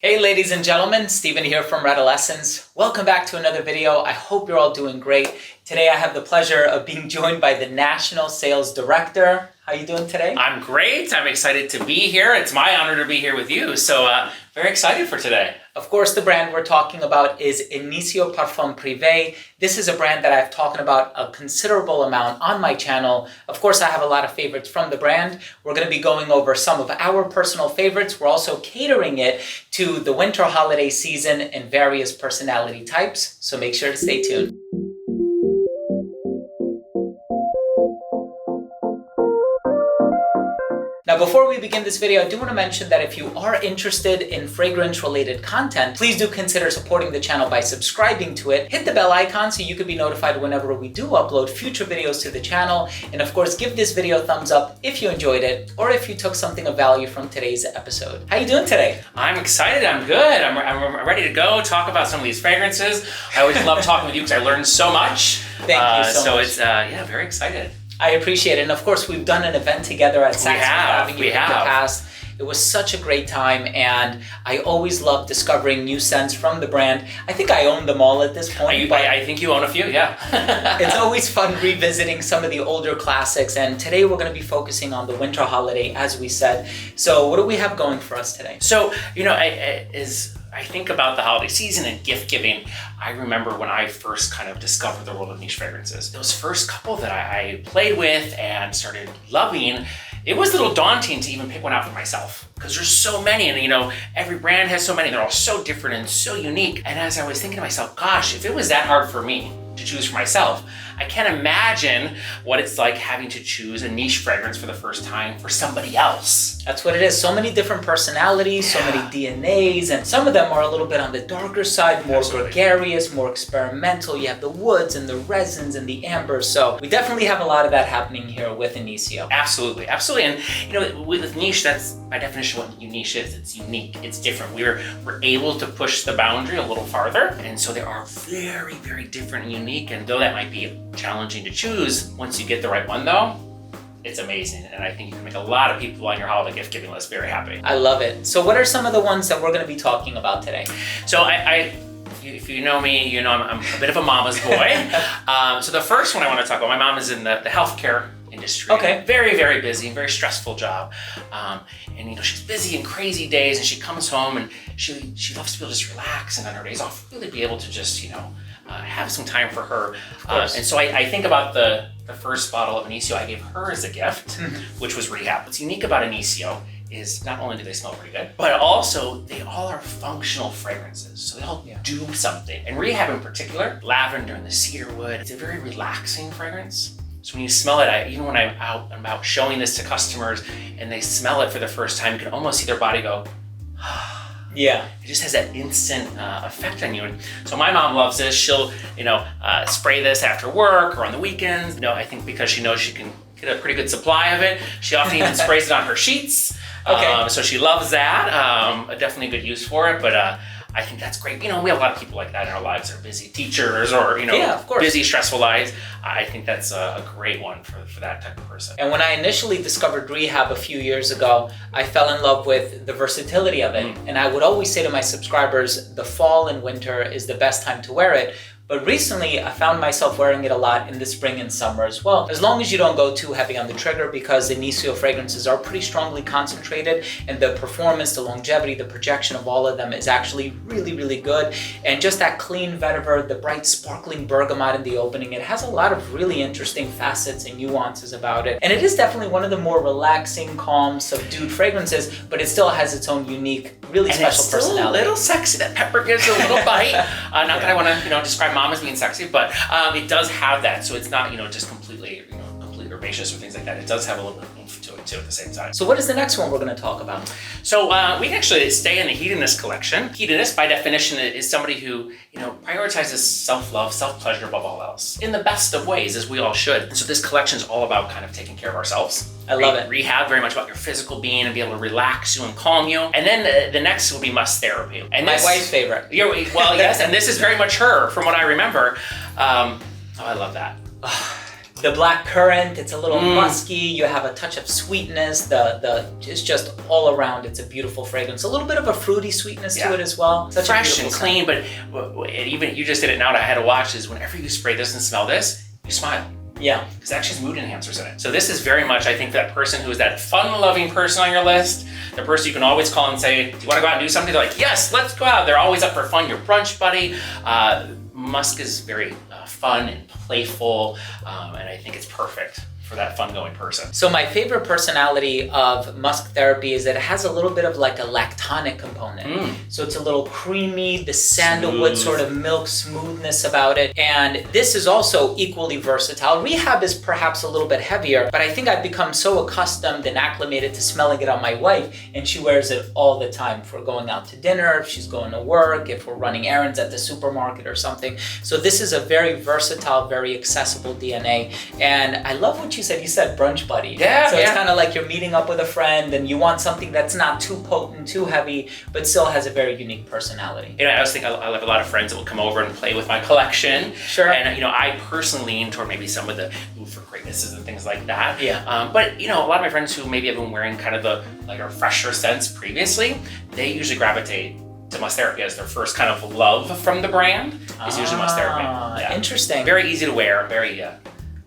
Hey ladies and gentlemen, Steven here from Redolescence. Welcome back to another video. I hope you're all doing great. Today I have the pleasure of being joined by the National Sales Director. How are you doing today? I'm great. I'm excited to be here. It's my honor to be here with you. So very excited for today. Of course, the brand we're talking about is Initio Parfums Prives. This is a brand that I've talked about a considerable amount on my channel. Of course, I have a lot of favorites from the brand. We're going to be going over some of our personal favorites. We're also catering it to the winter holiday season and various personality types. So make sure to stay tuned. Now, before we begin this video, I do want to mention that if you are interested in fragrance-related content, please do consider supporting the channel by subscribing to it. Hit the bell icon so you can be notified whenever we do upload future videos to the channel. And of course, give this video a thumbs up if you enjoyed it or if you took something of value from today's episode. How you doing today? I'm excited. I'm good. I'm ready to go talk about some of these fragrances. I always love talking with you because I learned so much. Thank you so much. So it's, very excited. I appreciate it. And of course, we've done an event together at Saks Avenue in the past. It was such a great time, and I always love discovering new scents from the brand. I think I own them all at this point. I think you own a few, yeah. It's always fun revisiting some of the older classics, and today we're going to be focusing on the winter holiday, as we said. So what do we have going for us today? So, I think about the holiday season and gift giving. I remember when I first kind of discovered the world of niche fragrances. Those first couple that I played with and started loving, it was a little daunting to even pick one out for myself because there's so many, and every brand has so many. They're all so different and so unique. And as I was thinking to myself, gosh, if it was that hard for me to choose for myself, I can't imagine what it's like having to choose a niche fragrance for the first time for somebody else. That's what it is. So many different personalities, so many DNAs, and some of them are a little bit on the darker side, more gregarious, more experimental. You have the woods and the resins and the ambers. So we definitely have a lot of that happening here with Initio. Absolutely. And with niche, that's by definition what niche is. It's unique. It's different. We're able to push the boundary a little farther. And so they are very, very different and unique. And though that might be challenging to choose, once you get the right one though, it's amazing. And I think you can make a lot of people on your holiday gift giving list very happy. I love it. So what are some of the ones that we're going to be talking about today? So if you know me, I'm a bit of a mama's boy. So the first one I want to talk about, my mom is in the healthcare industry. Okay. Very, very busy, very stressful job. And she's busy and crazy days, and she comes home and she loves to be able to just relax and on her days off, really be able to just, have some time for her. And so I think about the first bottle of Initio I gave her as a gift, which was Rehab. What's unique about Initio is not only do they smell pretty good, but also they all are functional fragrances. So they all do something. And Rehab in particular, lavender and the cedar wood, it's a very relaxing fragrance. So when you smell it, even when I'm out and about showing this to customers and they smell it for the first time, you can almost see their body go, yeah. It just has that instant effect on you. And so my mom loves this. She'll, spray this after work or on the weekends. I think because she knows she can get a pretty good supply of it. She often even sprays it on her sheets. Okay. So she loves that. Definitely a good use for it. But I think that's great. We have a lot of people like that in our lives. They're busy teachers or, of course, busy, stressful lives. I think that's a great one for that type of person. And when I initially discovered Rehab a few years ago, I fell in love with the versatility of it. And I would always say to my subscribers, the fall and winter is the best time to wear it. But recently, I found myself wearing it a lot in the spring and summer as well. As long as you don't go too heavy on the trigger, because the Initio fragrances are pretty strongly concentrated, and the performance, the longevity, the projection of all of them is actually really, really good. And just that clean vetiver, the bright sparkling bergamot in the opening, it has a lot of really interesting facets and nuances about it. And it is definitely one of the more relaxing, calm, subdued fragrances, but it still has its own unique, really special personality. It's still a little sexy. That pepper gives a little bite. Not that I want to, describe mom as being sexy, but it does have that. So it's not, just completely, completely herbaceous or things like that. It does have a little bit of oomph to it too at the same time. So what is the next one we're going to talk about? So we can actually stay in the hedonist collection. Hedonist, by definition, is somebody who, prioritizes self-love, self-pleasure above all else in the best of ways, as we all should. And so this collection is all about kind of taking care of ourselves. I love it. Rehab, very much about your physical being and be able to relax you and calm you. And then the next will be Must Therapy. And my wife's favorite. Well, yes, and this is very much her, from what I remember. I love that. the black currant, it's a little musky. You have a touch of sweetness. It's just all around. It's a beautiful fragrance. A little bit of a fruity sweetness to it as well. Such fresh and clean, but even you just did it now that I had to watch is whenever you spray this and smell this, you smile. Yeah. Because it actually has mood enhancers in it. So this is very much, I think, that person who is that fun-loving person on your list, the person you can always call and say, do you want to go out and do something? They're like, yes, let's go out. They're always up for fun. Your brunch buddy. Musk is very fun and playful, and I think it's perfect for that fun-going person. So my favorite personality of musk therapy is that it has a little bit of like a lactonic component. So it's a little creamy, the sandalwood sort of milk smoothness about it. And this is also equally versatile. Rehab is perhaps a little bit heavier, but I think I've become so accustomed and acclimated to smelling it on my wife, and she wears it all the time. If we're going out to dinner, if she's going to work, if we're running errands at the supermarket or something. So this is a very versatile, very accessible DNA. And I love what you said. You said brunch buddy. Yeah. So it's kind of like you're meeting up with a friend and you want something that's not too potent, too heavy, but still has a very unique personality. You know, I was thinking I have a lot of friends that will come over and play with my collection. Sure. And you know, I personally lean toward maybe some of the for greatnesses and things like that. Yeah. But you know, a lot of my friends who maybe have been wearing kind of the like a fresher scents previously, they usually gravitate to Musk Therapy as their first kind of love from the brand. Is usually Musk Therapy. Yeah. Interesting. Very easy to wear. Very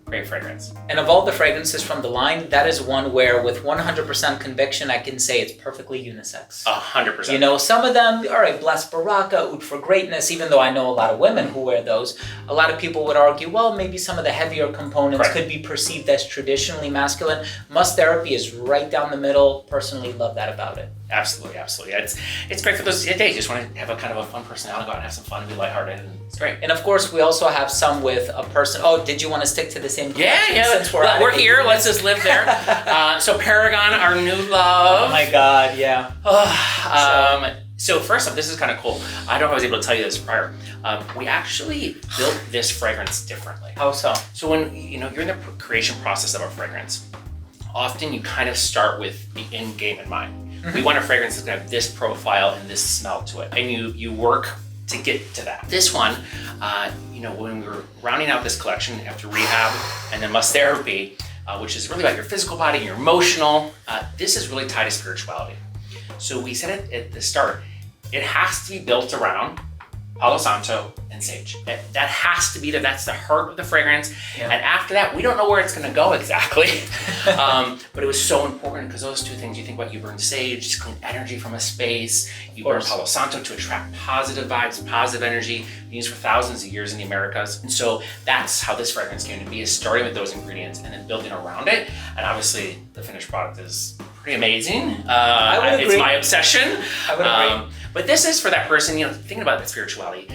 great fragrance. And of all the fragrances from the line, that is one where with 100% conviction, I can say it's perfectly unisex. 100%. You know, some of them, all right, Blessed Baraka, Oud for Greatness, even though I know a lot of women who wear those, a lot of people would argue, well, maybe some of the heavier components could be perceived as traditionally masculine. Musk Therapy is right down the middle. Personally love that about it. Absolutely, absolutely. It's great for those days. You just want to have a kind of a fun personality, go out and have some fun and be lighthearted, and it's great. And of course, we also have some with a person. Oh, did you want to stick to the same collection? Yeah. Since we're here. Let's just live there. So Paragon, our new love. Oh my God, yeah. So first off, this is kind of cool. I don't know if I was able to tell you this prior. We actually built this fragrance differently. How so? So when you're in the creation process of a fragrance, often you kind of start with the end game in mind. We want a fragrance that's gonna have this profile and this smell to it, and you work to get to that. This one, when we were rounding out this collection after rehab and then Musk Therapy, which is really about your physical body and your emotional, this is really tied to spirituality. So we said it at the start, it has to be built around Palo Santo and sage. That has to be there. That's the heart of the fragrance. Yeah. And after that, we don't know where it's going to go exactly. But it was so important because those two things, you think about, you burn sage to clean energy from a space. You burn Palo Santo to attract positive vibes, positive energy, used for thousands of years in the Americas. And so that's how this fragrance came to be, is starting with those ingredients and then building around it. And obviously the finished product is pretty amazing. I would agree. It's my obsession. I would agree. But this is for that person, thinking about that spirituality,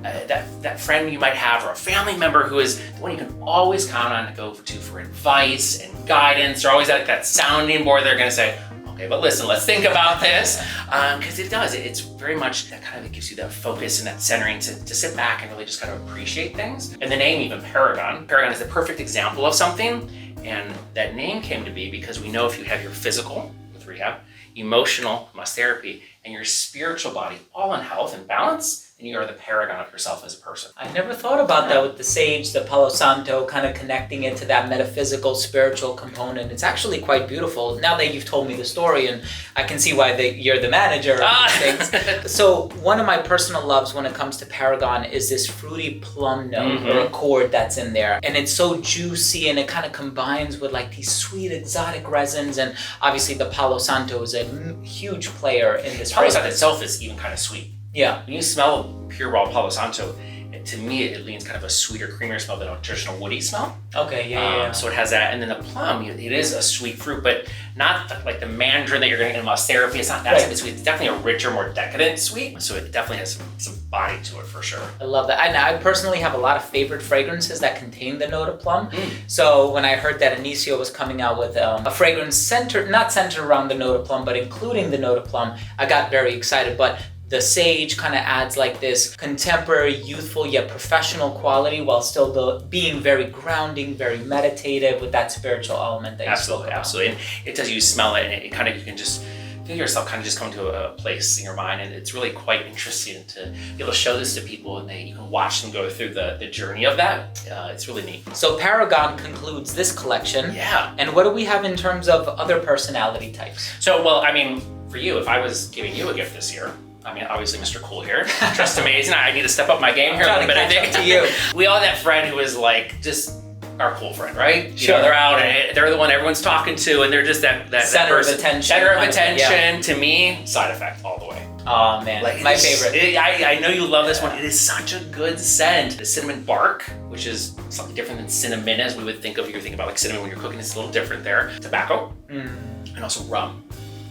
that friend you might have or a family member who is the one you can always count on to go to for advice and guidance. They're always at that sounding board. They're going to say, okay, but listen, let's think about this. Because it does. It's very much that kind of, it gives you that focus and that centering to sit back and really just kind of appreciate things. And the name even Paragon is the perfect example of something. And that name came to be because we know if you have your physical with rehab, emotional, Musk Therapy, and your spiritual body all in health and balance, and you are the paragon of yourself as a person. I never thought about that with the sage, the Palo Santo, kind of connecting it to that metaphysical, spiritual component. It's actually quite beautiful. Now that you've told me the story, and I can see why you're the manager of these things. So one of my personal loves when it comes to Paragon is this fruity plum note or accord that's in there. And it's so juicy, and it kind of combines with like these sweet exotic resins. And obviously the Palo Santo is a huge player in this Palo fragrance. Santo itself is even kind of sweet. Yeah. When you smell pure raw Palo Santo, to me it leans kind of a sweeter, creamier smell than a traditional woody smell. Okay, yeah. So it has that, and then the plum, it is a sweet fruit, but not like the mandarin that you're going to get in Musk Therapy. It's not that sweet. It's definitely a richer, more decadent sweet. So it definitely has some body to it for sure. I love that. I personally have a lot of favorite fragrances that contain the note of plum. So when I heard that Initio was coming out with a fragrance not centered around the note of plum, but including the note of plum, I got very excited. But the sage kind of adds like this contemporary, youthful, yet professional quality while still being very grounding, very meditative with that spiritual element that you spoke about. Absolutely. And it does, you smell it, and it kind of, you can just feel yourself kind of just come to a place in your mind, and it's really quite interesting to be able to show this to people, and you can watch them go through the journey of that. It's really neat. So Paragon concludes this collection. Yeah. And what do we have in terms of other personality types? So, well, I mean, for you, if I was giving you a gift this year, I mean, obviously, Mr. Cool here, just amazing. I need to step up my game here a little bit, I think. To you. We all have that friend who is like, just our cool friend, right? You Sure. know, they're out and they're the one everyone's talking to, and they're just that Center of attention. Center of kind attention. To me, side effect all the way. Oh man, Like, my favorite. I know you love this one. It is such a good scent. The cinnamon bark, which is something different than cinnamon as we would think of. You're thinking about like cinnamon when you're cooking. It's a little different there. Tobacco, and also rum,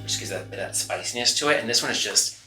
which gives that spiciness to it. And this one is just,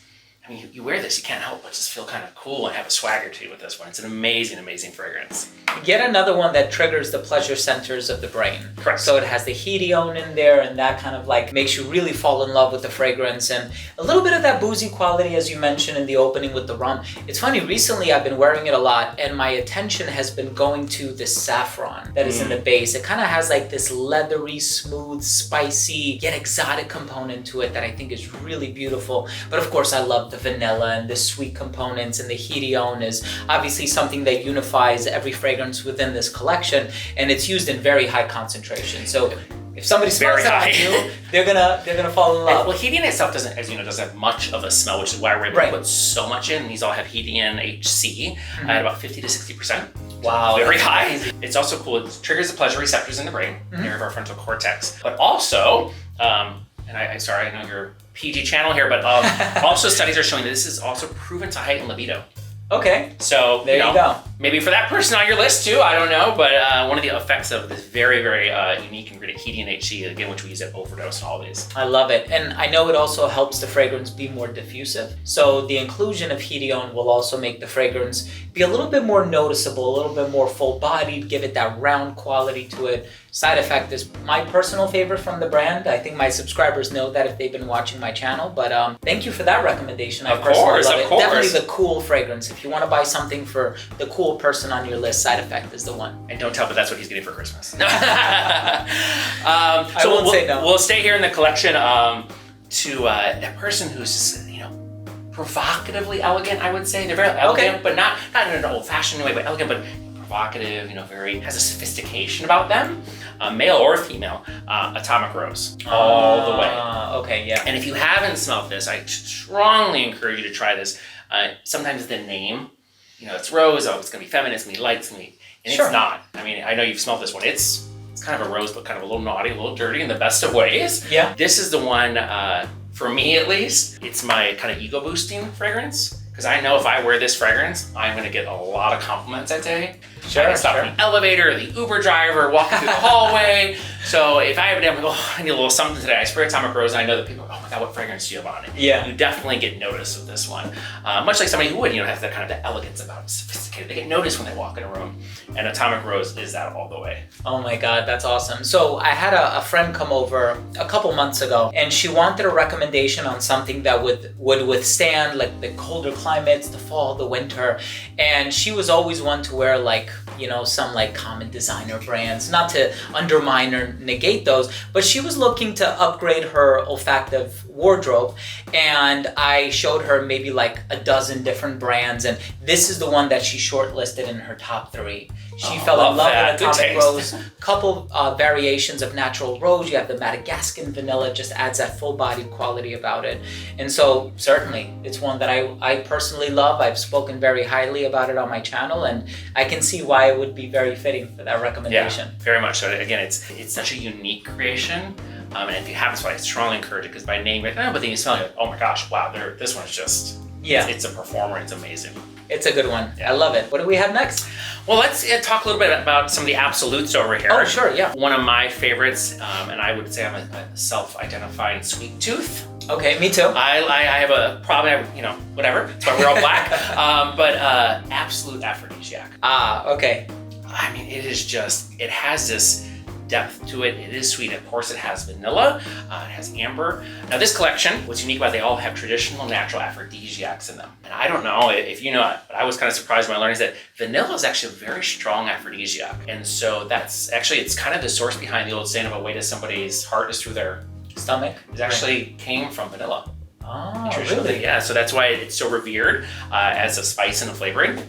I mean, you wear this, you can't help but just feel kind of cool and have a swagger to you with this one. It's an amazing, amazing fragrance. Yet another one that triggers the pleasure centers of the brain. Correct. So it has the hedione in there, and that kind of like makes you really fall in love with the fragrance, and a little bit of that boozy quality as you mentioned in the opening with the rum. It's funny, recently I've been wearing it a lot, and my attention has been going to the saffron that is in the base. It kind of has like this leathery, smooth, spicy, yet exotic component to it that I think is really beautiful. But of course I love the vanilla and the sweet components, and the hedione is obviously something that unifies every fragrance within this collection, and it's used in very high concentration. So if somebody smells it on you, they're gonna fall in love. Well, hedione itself doesn't, as you know, doesn't have much of a smell, which is why we're able to put so much in. These all have hedione HC at about 50 to 60%. Wow, very high. It's also cool. It triggers the pleasure receptors in the brain, near our frontal cortex. But also, and I know you're PG channel here, but also studies are showing that this is also proven to heighten libido. Okay. So there you go. Maybe for that person on your list too, I don't know, but one of the effects of this very, very unique ingredient, hedione HC, again, which we use at overdose and all these. I love it. And I know it also helps the fragrance be more diffusive. So the inclusion of hedione will also make the fragrance be a little bit more noticeable, a little bit more full-bodied, give it that round quality to it. Side Effect is my personal favorite from the brand. I think my subscribers know that if they've been watching my channel, but thank you for that recommendation. I personally love it. Definitely the cool fragrance. If you want to buy something for the cool person on your list, Side Effect is the one. And don't tell, but that's what he's getting for Christmas. So I won't say no. We'll stay here in the collection to that person who's just, provocatively elegant, I would say. They're very elegant, but not in an old-fashioned way, but elegant, but provocative, very, has a sophistication about them. Male or female, Atomic Rose, all the way. Okay, yeah. And if you haven't smelled this, I strongly encourage you to try this. Sometimes the name, it's rose, it's gonna be feminine, it's gonna be light, it's gonna be, and it's not. I mean, I know you've smelled this one. It's kind of a rose, but kind of a little naughty, a little dirty in the best of ways. Yeah. This is the one, for me at least, it's my kind of ego boosting fragrance. Because I know if I wear this fragrance, I'm gonna get a lot of compliments that day. I can stop in the elevator, the Uber driver, walking through the hallway. So if I have a day, I'm like, I need a little something today. I spray Atomic Rose, and I know that people are, oh my God, what fragrance do you have on it? Yeah. You definitely get noticed with this one. Much like somebody who would, have that kind of the elegance about it, sophisticated. They get noticed when they walk in a room. And Atomic Rose is that all the way. Oh my God, that's awesome. So I had a friend come over a couple months ago, and she wanted a recommendation on something that would withstand like the colder climates, the fall, the winter. And she was always one to wear some like common designer brands, not to undermine or negate those, but she was looking to upgrade her olfactive wardrobe, and I showed her maybe like a dozen different brands, and this is the one that she shortlisted in her top 3. She fell in love with Atomic Rose. Couple variations of natural rose. You have the Madagascan vanilla, just adds that full-bodied quality about it. And so certainly it's one that I personally love. I've spoken very highly about it on my channel, and I can see why it would be very fitting for that recommendation. Yeah, very much so. Again, it's such a unique creation. And if you haven't smelled it, I strongly encourage it, because by name, but then you smell it, oh my gosh, wow, this one's just, it's a performer, it's amazing. It's a good one. I love it. What do we have next? Well, let's talk a little bit about some of the absolutes over here. Oh, sure, yeah. One of my favorites, and I would say I'm a self-identifying sweet tooth. Okay, me too. I have a problem, whatever. That's why we're all black. But absolute aphrodisiac. Okay. I mean, it has this depth to it. It is sweet. Of course, it has vanilla. It has amber. Now, this collection, what's unique about it, they all have traditional natural aphrodisiacs in them. And I don't know if you know it, but I was kind of surprised when I learned is that vanilla is actually a very strong aphrodisiac. And so it's kind of the source behind the old saying of a way to somebody's heart is through their stomach. It actually came from vanilla. Oh, Traditionally, really? yeah. So that's why it's so revered as a spice and a flavoring.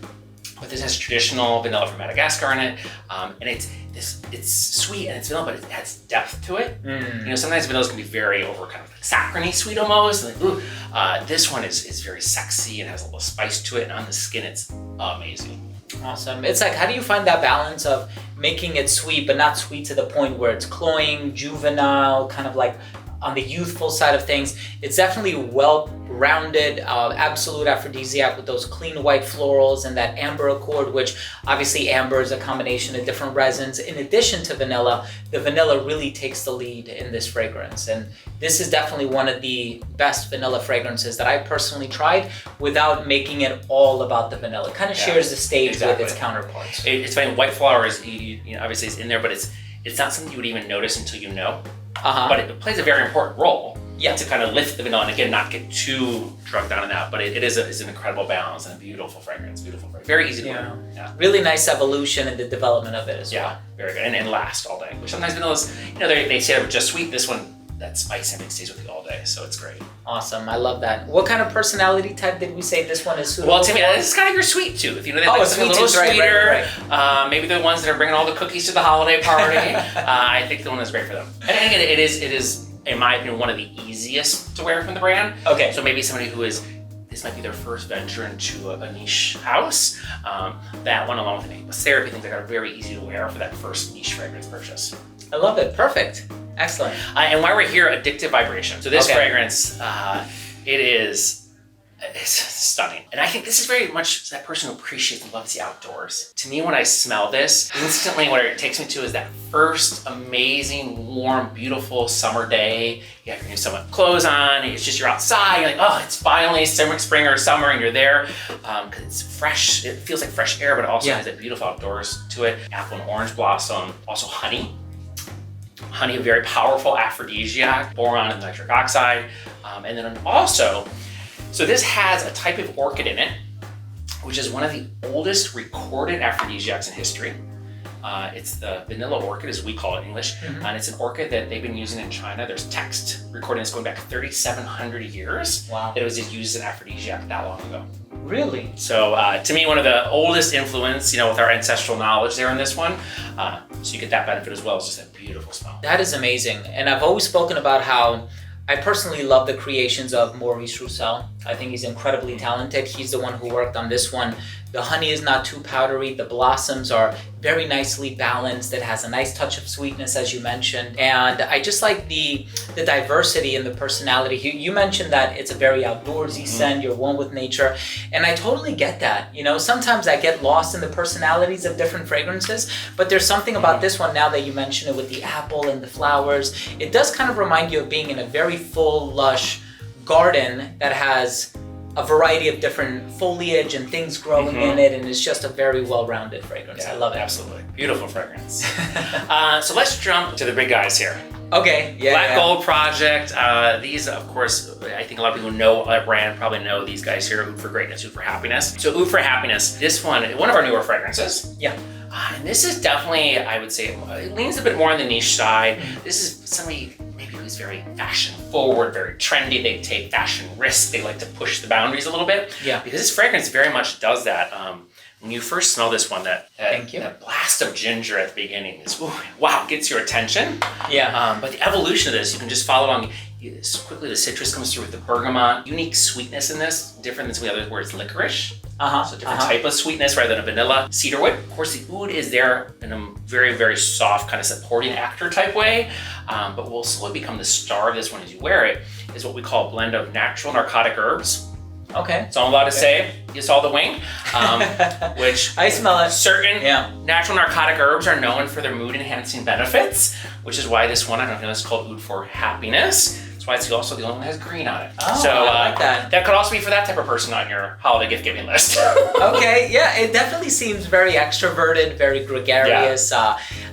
But this has traditional vanilla from Madagascar in it, and it's sweet and it's vanilla, but it has depth to it. You know, sometimes vanillas can be very over kind of like saccharine sweet almost. And like, ooh, this one is very sexy and has a little spice to it, and on the skin it's amazing. Awesome. It's like, how do you find that balance of making it sweet, but not sweet to the point where it's cloying, juvenile, kind of like on the youthful side of things? It's definitely well-rounded, absolute aphrodisiac with those clean white florals and that amber accord, which obviously amber is a combination of different resins. In addition to vanilla, the vanilla really takes the lead in this fragrance. And this is definitely one of the best vanilla fragrances that I personally tried without making it all about the vanilla. It kind of shares the stage with its counterparts. It's funny, white flower is, you know, obviously it's in there, but it's not something you would even notice until you know. But it plays a very important role to kind of lift the vanilla, and again, not get too drugged down in that, but it is an incredible balance and a beautiful fragrance, very easy to wear. Yeah. Really nice evolution in the development of it as well. Yeah, very good, and last all day, which sometimes vanillas, you know, they say they're just sweet. This one, that spice and it stays with you all day, so it's great. Awesome, I love that. What kind of personality type did we say this one is suitable Well, to me, for? this is kind of your sweet tooth. You know, they like something a little tooth, sweeter. Maybe the ones that are bringing all the cookies to the holiday party. I think the one is great for them. And again, it is, in my opinion, one of the easiest to wear from the brand. Okay. So maybe somebody this might be their first venture into a niche house. That one, along with the therapy things, are very easy to wear for that first niche fragrance purchase. I love it. Perfect. Excellent. And while we're here, Addictive Vibration. So this fragrance, it's stunning. And I think this is very much that person who appreciates and loves the outdoors. To me, when I smell this, instantly what it takes me to is that first amazing, warm, beautiful summer day. You have your new summer clothes on, it's just you're outside, you're like, oh, it's finally spring or summer, and you're there. Because it's fresh, it feels like fresh air, but it also has that beautiful outdoors to it. Apple and orange blossom, also honey. Honey, a very powerful aphrodisiac, boron and nitric oxide. And then also, so this has a type of orchid in it, which is one of the oldest recorded aphrodisiacs in history. It's the vanilla orchid, as we call it in English, and it's an orchid that they've been using in China. There's text recording this going back 3,700 years. Wow. That it was used as an aphrodisiac that long ago. Really? So to me, one of the oldest influence, you know, with our ancestral knowledge there in this one. So you get that benefit as well as just that beautiful smell. That is amazing. And I've always spoken about how I personally love the creations of Maurice Roussel. I think he's incredibly talented. He's the one who worked on this one. The honey is not too powdery. The blossoms are very nicely balanced. It has a nice touch of sweetness, as you mentioned. And I just like the diversity and the personality. You mentioned that it's a very outdoorsy scent. You're one with nature. And I totally get that. You know, sometimes I get lost in the personalities of different fragrances, but there's something about this one, now that you mention it, with the apple and the flowers. It does kind of remind you of being in a very full, lush garden that has a variety of different foliage and things growing in it, and it's just a very well-rounded fragrance. I love it. Absolutely. Beautiful fragrance. So let's jump to the big guys here. Okay, Black Gold Project. These, of course, I think a lot of people who know our brand probably know these guys here, Oud for Greatness, Oud for Happiness. So Oud for Happiness, this one of our newer fragrances. Yeah. And this is definitely, I would say, it leans a bit more on the niche side. This is somebody maybe who's very fashion forward, very trendy. They take fashion risks. They like to push the boundaries a little bit. Yeah. Because this fragrance very much does that. When you first smell this one, that blast of ginger at the beginning is, wow, gets your attention. Yeah. But the evolution of this, you can just follow along. So quickly the citrus comes through with the bergamot. Unique sweetness in this, different than some of the others where it's licorice. So different type of sweetness rather than a vanilla. Cedarwood. Of course, the oud is there in a very, very soft kind of supporting actor type way, but will slowly become the star of this one as you wear it, is what we call a blend of natural narcotic herbs. Okay. That's all I'm allowed to say. You saw the wing, which I smell it. Certain natural narcotic herbs are known for their mood enhancing benefits, which is why this one, I don't know, it's called Oud for Happiness. That's why it's also the only one that has green on it. Oh, so I like that. That could also be for that type of person on your holiday gift giving list. Okay, yeah, it definitely seems very extroverted, very gregarious.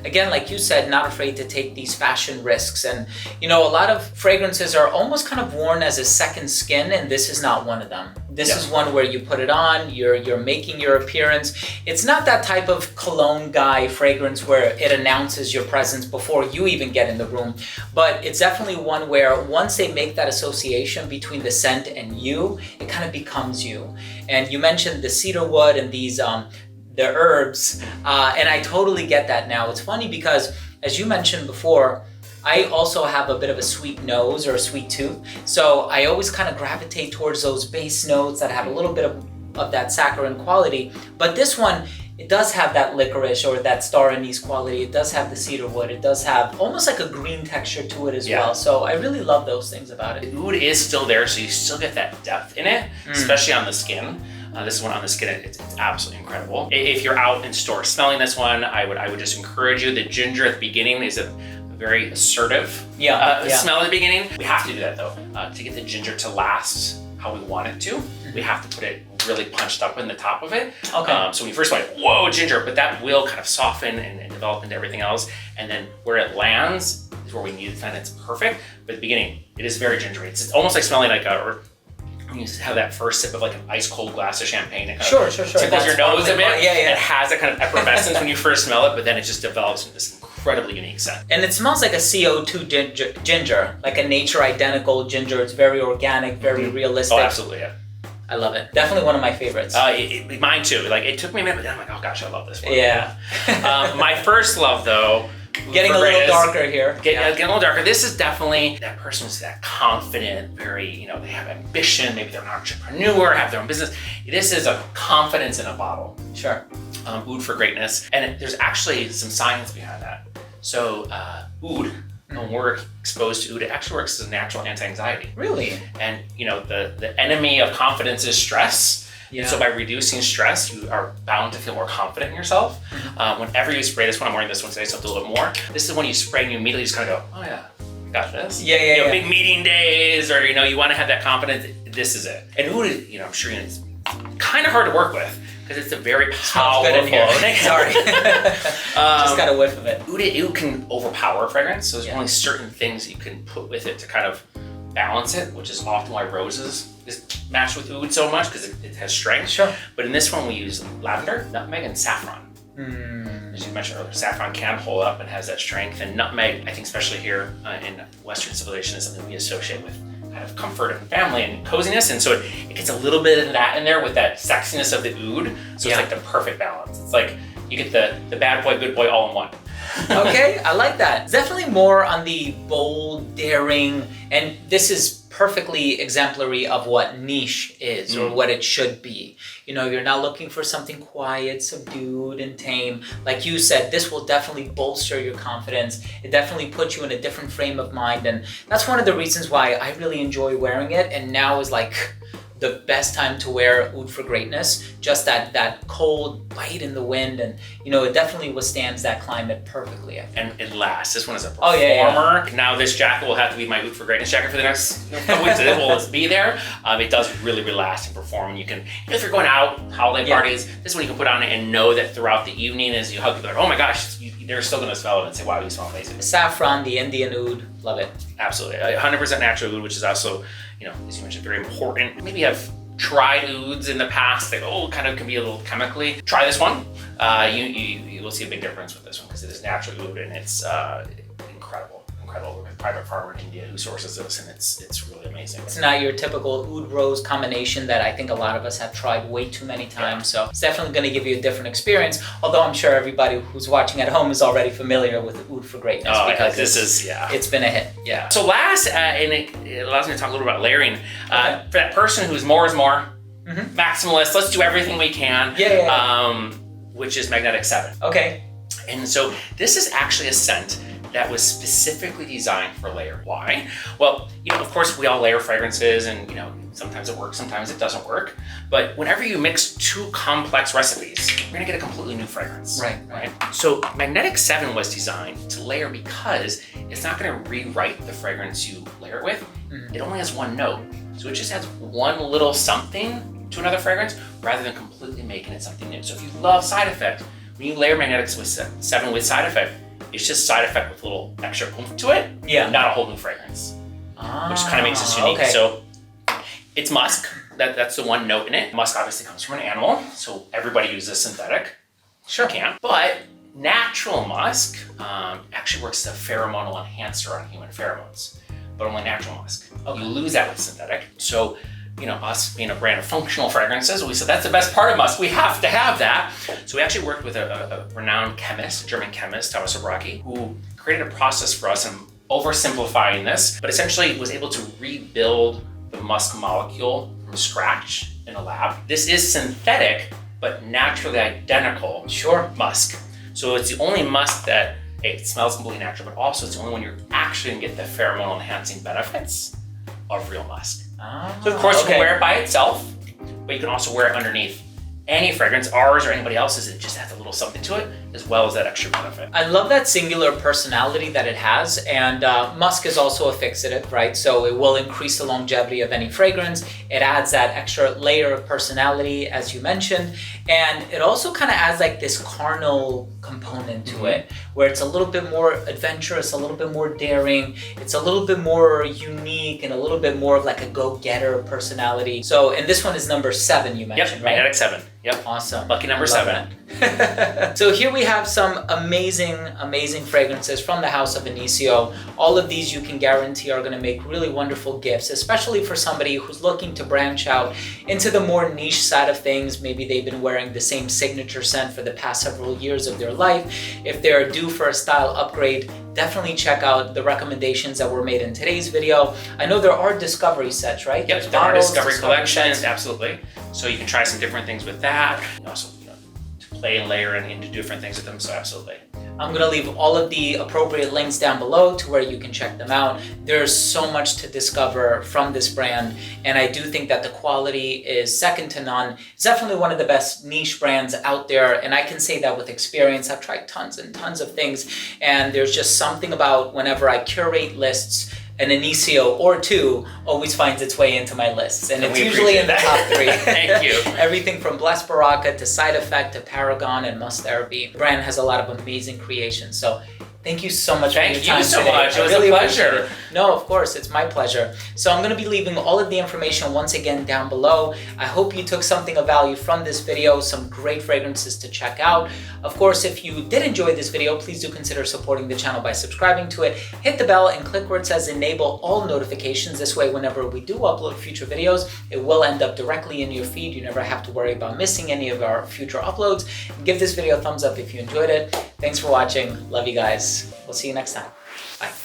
Again, like you said, not afraid to take these fashion risks. And, you know, a lot of fragrances are almost kind of worn as a second skin, and this is not one of them. This is one where you put it on, you're making your appearance. It's not that type of cologne guy fragrance where it announces your presence before you even get in the room, but it's definitely one where once they make that association between the scent and you, it kind of becomes you. And you mentioned the cedar wood and these the herbs, and I totally get that now. It's funny because, as you mentioned before, I also have a bit of a sweet nose or a sweet tooth. So I always kind of gravitate towards those base notes that have a little bit of that saccharin quality. But this one, it does have that licorice or that star anise quality. It does have the cedar wood. It does have almost like a green texture to it as well. So I really love those things about it. The oud is still there, so you still get that depth in it, especially on the skin. This one on the skin, it's absolutely incredible. If you're out in store smelling this one, I would just encourage you. The ginger at the beginning is a very assertive smell at the beginning. We have to do that though. To get the ginger to last how we want it to, we have to put it really punched up in the top of it. Okay. So when you first smell it, whoa, ginger, but that will kind of soften and develop into everything else. And then where it lands is where we need to find it's perfect. But at the beginning, it is very gingery. It's almost like smelling like when you have that first sip of like an ice cold glass of champagne, it kind of tickles your nose a bit. It has that kind of effervescence when you first smell it, but then it just develops into this incredibly unique scent. And it smells like a CO2 ginger, like a nature identical ginger. It's very organic, very realistic. Oh, absolutely, yeah. I love it. Definitely one of my favorites. Mine too. Like, it took me a minute, but then I'm like, oh gosh, I love this one. Yeah. My first love though, getting a little darker here. Getting a little darker. This is definitely that person who's that confident, very, they have ambition, maybe they're an entrepreneur, have their own business. This is a confidence in a bottle. Sure. Oud for greatness. And there's actually some science behind that. So oud, when we're exposed to oud, it actually works as a natural anti-anxiety. Really? And the enemy of confidence is stress. Yeah. So by reducing stress, you are bound to feel more confident in yourself. Whenever you spray this one, I'm wearing this one today, so I'll do a little bit more. This is when you spray and you immediately just kind of go, oh yeah, I got this. Yeah. Big meeting days, or you want to have that confidence. This is it. And oud, I'm sure it's kind of hard to work with because it's a very powerful. Good in here. Sorry. Just got a whiff of it. Oud can overpower fragrance, so there's only certain things you can put with it to kind of balance it, which is often why roses is matched with oud so much because it has strength. Sure. But in this one, we use lavender, nutmeg, and saffron. As you mentioned earlier, saffron can hold up and has that strength, and nutmeg, I think, especially here in Western civilization, is something we associate with kind of comfort and family and coziness, and so it gets a little bit of that in there with that sexiness of the oud. So it's like the perfect balance. It's like you get the bad boy, good boy all in one. Okay, I like that. It's definitely more on the bold, daring, and this is perfectly exemplary of what niche is or what it should be. You're not looking for something quiet, subdued, and tame. Like you said, this will definitely bolster your confidence. It definitely puts you in a different frame of mind, and that's one of the reasons why I really enjoy wearing it, and now is like the best time to wear oud for greatness. Just that cold bite in the wind, and it definitely withstands that climate perfectly, I think. And it lasts. This one is a performer. Oh, yeah. Now this jacket will have to be my oud for greatness jacket for the next couple weeks. It will be there. It does really last and perform. And you can, if you're going out, holiday parties, this one you can put on it and know that throughout the evening as you hug people, like, oh my gosh, they're still going to smell it and say, wow, you smell amazing. The saffron, the Indian oud, love it. Absolutely. 100% natural oud, which is also, as you mentioned, very important. Maybe you have tried ouds in the past that kind of can be a little chemically. Try this one. You will see a big difference with this one because it is natural oud and it's incredible. We have a private farmer in India who sources this, and it's really amazing. It's not your typical oud rose combination that I think a lot of us have tried way too many times. So it's definitely going to give you a different experience. Although I'm sure everybody who's watching at home is already familiar with oud for greatness because it's been a hit. Yeah. So last, and it allows me to talk a little about layering. For that person who's more is more, maximalist, let's do everything we can. Which is Magnetic 7. Okay. And so this is actually a scent that was specifically designed for layer. Why? Well, of course we all layer fragrances and, sometimes it works, sometimes it doesn't work. But whenever you mix two complex recipes, you're gonna get a completely new fragrance. Right. So Magnetic 7 was designed to layer because it's not gonna rewrite the fragrance you layer it with. It only has one note. So it just adds one little something to another fragrance rather than completely making it something new. So if you love side effect, when you layer Magnetic 7 with side effect, it's just side effect with a little extra oomph to it, not a whole new fragrance, which kind of makes this unique. Okay. So it's musk, That's the one note in it. Musk obviously comes from an animal, so everybody uses synthetic. Sure. Can't. But natural musk actually works as a pheromonal enhancer on human pheromones, but only natural musk. Okay. You lose that with synthetic. So, you know, us being a brand of functional fragrances, we said that's the best part of musk. We have to have that. So we actually worked with a renowned chemist, a German chemist, Thomas Sobraki, who created a process for us. And oversimplifying this, but essentially was able to rebuild the musk molecule from scratch in a lab. This is synthetic, but naturally identical musk. So it's the only musk that it smells completely natural, but also it's the only one you're actually gonna get the pheromonal enhancing benefits of real musk. So of course you can wear it by itself, but you can also wear it underneath any fragrance, ours or anybody else's. It just has a little something to it, as well as that extra benefit. I love that singular personality that it has, and musk is also a fixative, right? So it will increase the longevity of any fragrance. It adds that extra layer of personality, as you mentioned, and it also kind of adds like this carnal component to it, where it's a little bit more adventurous, a little bit more daring, it's a little bit more unique, and a little bit more of like a go-getter personality. So, and this one is number 7, you mentioned, right? Magnetic 7. Yep. Awesome. Lucky number 7. So here we have some amazing fragrances from the house of Initio. All of these you can guarantee are going to make really wonderful gifts, especially for somebody who's looking to branch out into the more niche side of things. Maybe they've been wearing the same signature scent for the past several years of their life. If they're due for a style upgrade, definitely check out the recommendations that were made in today's video. I know there are discovery sets, right? Yep, there are discovery collections, absolutely. So you can try some different things with that. You can also, to play and layer and do different things with them, so absolutely. I'm gonna leave all of the appropriate links down below to where you can check them out. There's so much to discover from this brand, and I do think that the quality is second to none. It's definitely one of the best niche brands out there, and I can say that with experience. I've tried tons and tons of things, and there's just something about whenever I curate lists, an Initio or 2 always finds its way into my lists, and it's usually in the top 3. Thank you. Everything from Blessed Baraka to Side Effect to Paragon and Must Therapy. The brand has a lot of amazing creations. So thank you so much for your time today. Thank you so much. It was really a pleasure. No, of course, it's my pleasure. So I'm going to be leaving all of the information once again down below. I hope you took something of value from this video, some great fragrances to check out. Of course, if you did enjoy this video, please do consider supporting the channel by subscribing to it. Hit the bell and click where it says enable all notifications. This way, whenever we do upload future videos, it will end up directly in your feed. You never have to worry about missing any of our future uploads. Give this video a thumbs up if you enjoyed it. Thanks for watching. Love you guys. We'll see you next time. Bye.